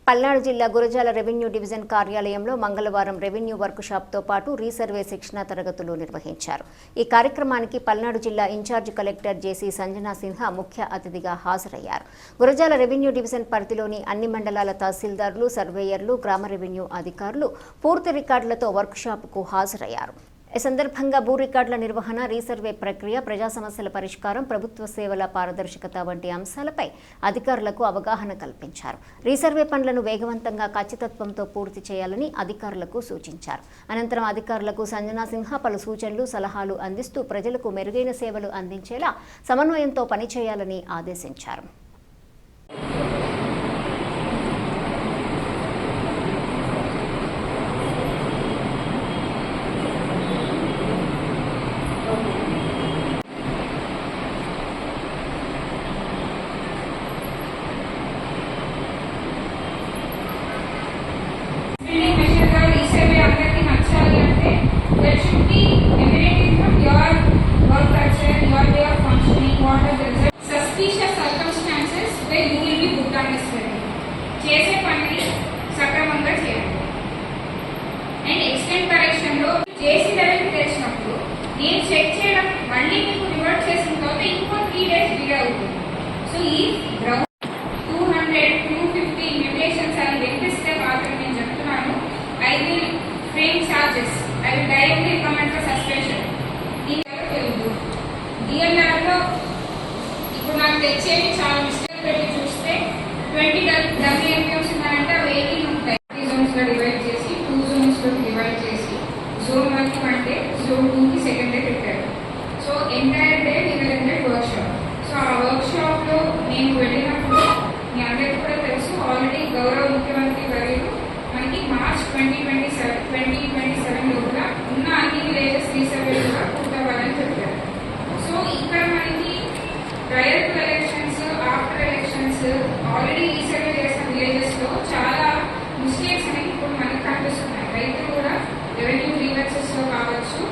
పల్నాడు జిల్లా Gurazala revenue division కార్యాలయంలో మంగళవారం రెవెన్యూ వర్క్ షాప్తో పాటు రీసర్వే శిక్షణ తరగతులు నిర్వహించారు. ఈ కార్యక్రమానికి పల్నాడు జిల్లా incharge collector JC Sanjana Sinha ముఖ్య అతిథిగా హాజరయ్యారు. గురజాల రెవెన్యూ డివిజన్ పరిధిలోని అన్ని మండలాల తహసీల్దార్లు, సర్వేయర్లు, గ్రామ రెవెన్యూ అధికారులు పూర్తి రికార్డులతో వర్క్ షాప్కు హాజరయ్యారు. ఈ సందర్భంగా భూ రికార్డుల నిర్వహణ, రీసర్వే ప్రక్రియ, ప్రజా సమస్యల పరిష్కారం, ప్రభుత్వ సేవల పారదర్శకత వంటి అంశాలపై అధికారులకు అవగాహన కల్పించారు. రీసర్వే పనులను వేగవంతంగా, ఖచ్చితత్వంతో పూర్తి చేయాలని అధికారులకు సూచించారు. అనంతరం అధికారులకు సంజనా సిన్హా పలు సూచనలు, సలహాలు అందిస్తూ ప్రజలకు మెరుగైన సేవలు అందించేలా సమన్వయంతో పనిచేయాలని ఆదేశించారు. That should be emanating from your work culture, your way of functioning, what are the results. Suspicious circumstances where you will be put on discipline. చేసే పనిని సక్రమంగా చేయాలి. అండ్ ఎక్స్టెంట్ కరెక్షన్ లో చేసి లెవెల్కి తెచ్చినప్పుడు నేను చెక్ చేయడం మళ్ళీ మీకు రివర్ట్ చేసిన తర్వాత ఇంకో 3 days డిలే అవుతుంది. సో ఈ గ్రౌండ్ 200, 250 మ్యూటేషన్స్ అని వినిపిస్తే మాత్రం నేను చెప్తున్నాను, I will frame charges. I will directly recommend for suspension. DLR లో ఇప్పుడు నాకు తెచ్చేవి చాలా మిస్టేక్ పెట్టి చూస్తే 20 WMPs ఉన్నాయంటే అవి 18 ఉంటాయి. 3 zones లో డివైడ్ చేసి 2 zones లో డివైడ్ చేసి జోన్ 1 అంటే జోన్ 2 కి సెకండ్ డే పెట్టారు. So entire day legal work shop. So ఆ వర్క్ షాప్ లో నేను వెళ్ళినప్పుడు మీ అందరికీ కూడా తెలుసు, ఆల్రెడీ గౌరవ ముఖ్యమంత్రి వర్యులు మనకి మార్చ్ 2027 లోపల ఉన్న అన్ని విలేజెస్ రీసర్వే కూడా పూర్తవ్వాలని చెప్పారు. సో ఇక్కడ మనకి prior to elections, after elections already resurvey చేసిన విలేజెస్ లో చాలా మిస్టేక్స్ అనేవి ఇప్పుడు మనకి కనిపిస్తున్నాయి. రైతులు కూడా రెవెన్యూ గ్రీవెన్సెస్ లో కావచ్చు.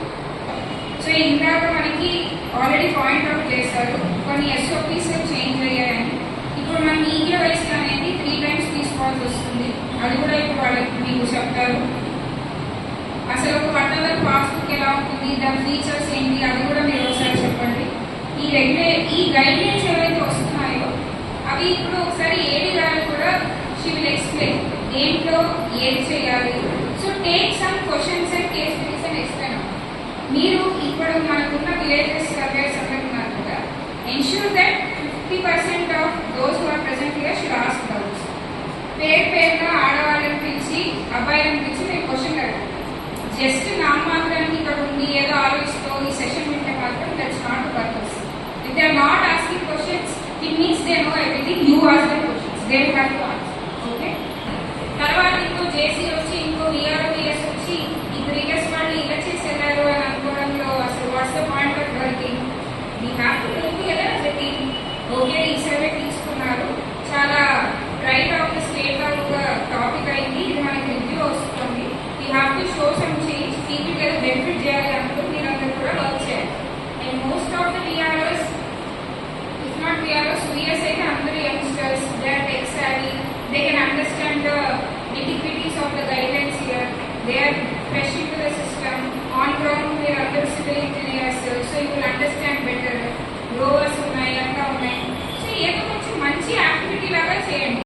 సో ఇందాక మనకి ఆల్రెడీ పాయింట్ అవుట్ చేశారు కొన్ని SOPs చేంజ్ అయ్యాయని. ఇప్పుడు మనం ఈకేవైసీ అనేది 3 times తీసుకోవాల్సి వస్తుంది. అది కూడా ఇప్పుడు వాళ్ళకి మీకు చెప్తారు. అసలు ఒక పట్టణంలో పాస్బుక్ ఎలా ఉంటుంది, దాని ఫీచర్స్ ఏంటి, అది కూడా మీరు ఒకసారి చెప్పండి. ఈ గైడ్లైన్స్ ఏవైతే వస్తున్నాయో అవి ఇప్పుడు ఒకసారి ఏడి గారు కూడా షీ విల్ ఎక్స్ప్లెయిన్ దేంట్లో ఏది చేయాలి. So take some questions and case studies and explain. మీరు ఇప్పుడు మనకున్న విలేజెస్ సర్వేస్ ఉన్నారు కదా, ensure that 50% of those who are present here should ask doubts. పేరుగా ఆడవాళ్ళని పిలిచి అబ్బాయిలను పిలిచి నేను క్వశ్చన్ అడగాలి. జస్ట్ నామమాత్రానికి ఇక్కడ ఉంది ఏదో ఆలోచిస్తూ ఈ సెషన్ వింటే మాత్రం that's not purpose. If they are not asking questions it means they know everything. You ask the questions, they will have to answer. Okay, తర్వాత ఇంకో జేసీ వచ్చి ఇంకో VROS వచ్చి ఈ ప్రీవియస్ వాళ్ళు ఇలా చేసి వెళ్ళారు అని అనుకోవడంలో అసలు what's the point of working? We have to do together as a team. Okay, ఈ సర్వే తీసుకున్నారు, చాలా right of the state of topic అయింది, ఇది మనకి రివ్యూ వస్తుంది. We have to show some change, keep it కదా బెనిఫిట్ చేయాలి అనుకో మీరందరూ కూడా వర్క్ చేయాలి. And most of the VROs, if not VROs, VS అయితే అందరూ youngsters, they are tech savvy, they can understand the nitty-gritties of the guidelines here. They are fresh into the system. On ground we are under civil engineers, so you will understand better. Growers ఉన్నాయి, అంతా ఉన్నాయి. So ఏదో కొంచెం మంచి activity లాగా చేయండి.